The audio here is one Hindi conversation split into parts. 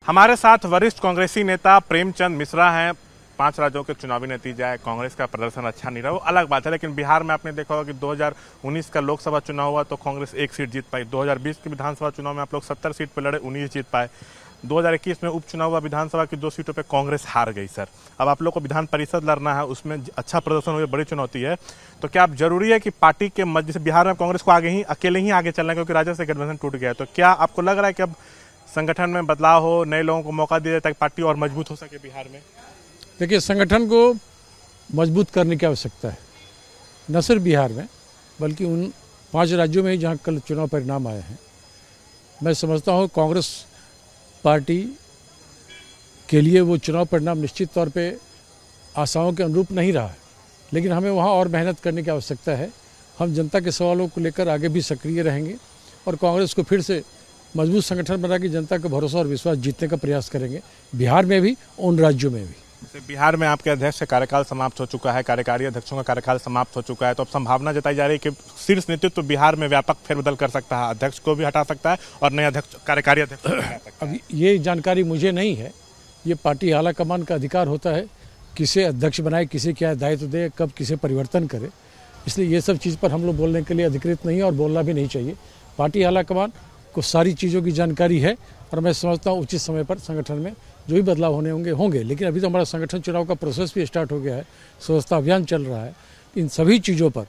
हमारे साथ वरिष्ठ कांग्रेसी नेता प्रेमचंद मिश्रा हैं। 5 राज्यों के चुनावी नतीजा है, कांग्रेस का प्रदर्शन अच्छा नहीं रहा, वो अलग बात है। लेकिन बिहार में आपने देखा होगा कि 2019 का लोकसभा चुनाव हुआ तो कांग्रेस 1 सीट जीत पाई। 2020 के विधानसभा चुनाव में आप लोग 70 सीट पर लड़े, 19 जीत पाए। 2021 में उपचुनाव हुआ, विधानसभा की 2 सीटों पर कांग्रेस हार गई। सर, अब आप लोग को विधान परिषद लड़ना है, उसमें अच्छा प्रदर्शन हुआ, बड़ी चुनौती है। तो क्या आप जरूरी है कि पार्टी के जैसे बिहार में कांग्रेस को अकेले ही आगे चलना है क्योंकि राज्य से गठबंधन टूट गया है, तो क्या आपको लग रहा है कि अब संगठन में बदलाव हो, नए लोगों को मौका दिया जाए ताकि पार्टी और मजबूत हो सके बिहार में? देखिए, संगठन को मजबूत करने की आवश्यकता है, न सिर्फ बिहार में बल्कि उन 5 राज्यों में ही जहां कल चुनाव परिणाम आए हैं। मैं समझता हूं कांग्रेस पार्टी के लिए वो चुनाव परिणाम निश्चित तौर पे आशाओं के अनुरूप नहीं रहा है, लेकिन हमें वहां और मेहनत करने की आवश्यकता है। हम जनता के सवालों को लेकर आगे भी सक्रिय रहेंगे और कांग्रेस को फिर से मजबूत संगठन बना के जनता का भरोसा और विश्वास जीतने का प्रयास करेंगे, बिहार में भी, उन राज्यों में भी। बिहार में आपके अध्यक्ष का कार्यकाल समाप्त हो चुका है, कार्यकारी अध्यक्षों का कार्यकाल समाप्त हो चुका है, तो अब संभावना जताई जा रही है कि शीर्ष नेतृत्व बिहार में व्यापक फेरबदल कर सकता है, अध्यक्ष को भी हटा सकता है और नए अध्यक्ष, कार्यकारी अध्यक्ष हटा सकता है। अब ये जानकारी मुझे नहीं है, ये पार्टी आला कमान का अधिकार होता है, किसे अध्यक्ष बनाए, किसे क्या दायित्व दे, कब किसे परिवर्तन करे। इसलिए ये सब चीज़ पर हम लोग बोलने के लिए अधिकृत नहीं है और बोलना भी नहीं चाहिए। पार्टी आला कमान को सारी चीज़ों की जानकारी है और मैं समझता हूँ उचित समय पर संगठन में जो भी बदलाव होंगे। लेकिन अभी तो हमारा संगठन चुनाव का प्रोसेस भी स्टार्ट हो गया है, स्वच्छता अभियान चल रहा है। इन सभी चीज़ों पर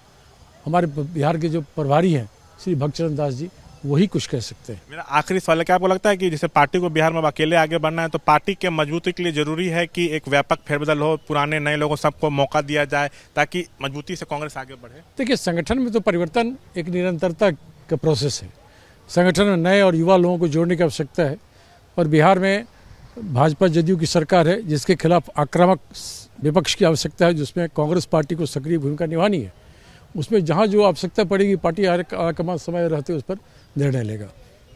हमारे बिहार के जो प्रभारी हैं श्री भक्तचरण दास जी, वही कुछ कह सकते हैं। मेरा आखिरी सवाल है, क्या आपको लगता है कि जैसे पार्टी को बिहार में अकेले आगे बढ़ना है तो पार्टी के मजबूती के लिए जरूरी है कि एक व्यापक फेरबदल हो, पुराने नए लोगों सबको मौका दिया जाए ताकि मजबूती से कांग्रेस आगे बढ़े? देखिए, संगठन में तो परिवर्तन एक निरंतरता का प्रोसेस है। संगठन में नए और युवा लोगों को जोड़ने की आवश्यकता है और बिहार में भाजपा जदयू की सरकार है जिसके खिलाफ आक्रामक विपक्ष की आवश्यकता है, जिसमें कांग्रेस पार्टी को सक्रिय भूमिका निभानी है। उसमें जहां जो आवश्यकता पड़ेगी पार्टी आलाकमान समय रहते उस पर निर्णय लेगा।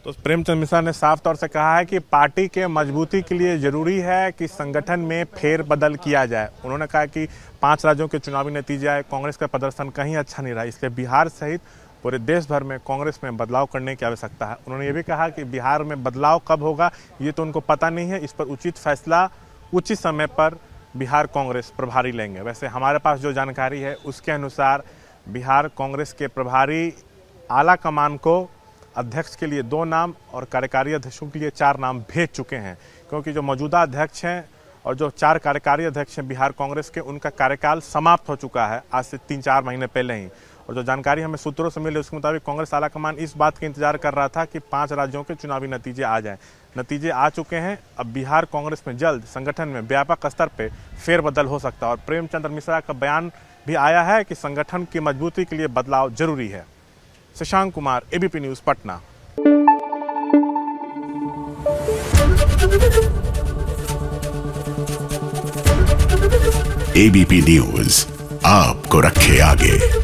तो प्रेमचंद मिश्रा ने साफ तौर से कहा है कि पार्टी के मजबूती के लिए जरूरी है कि संगठन में फेरबदल किया जाए। उन्होंने कहा कि 5 राज्यों के चुनावी नतीजे आए, कांग्रेस का प्रदर्शन कहीं अच्छा नहीं रहा, इसलिए बिहार सहित पूरे देश भर में कांग्रेस में बदलाव करने की आवश्यकता है। उन्होंने ये भी कहा कि बिहार में बदलाव कब होगा ये तो उनको पता नहीं है, इस पर उचित फैसला उचित समय पर बिहार कांग्रेस प्रभारी लेंगे। वैसे हमारे पास जो जानकारी है उसके अनुसार बिहार कांग्रेस के प्रभारी आला कमान को अध्यक्ष के लिए 2 नाम और कार्यकारी अध्यक्षों के लिए 4 नाम भेज चुके हैं, क्योंकि जो मौजूदा अध्यक्ष हैं और जो 4 कार्यकारी अध्यक्ष हैं बिहार कांग्रेस के, उनका कार्यकाल समाप्त हो चुका है आज से 3-4 महीने पहले ही। और जो जानकारी हमें सूत्रों से मिली उसके मुताबिक कांग्रेस आलाकमान इस बात का इंतजार कर रहा था कि 5 राज्यों के चुनावी नतीजे आ जाएं। नतीजे आ चुके हैं, अब बिहार कांग्रेस में जल्द संगठन में व्यापक स्तर पर फेरबदल हो सकता है। और प्रेमचंद मिश्रा का बयान भी आया है कि संगठन की मजबूती के लिए बदलाव जरूरी है। Shashank Kumar, ABP news, Patna. ABP news आपको रखे आगे।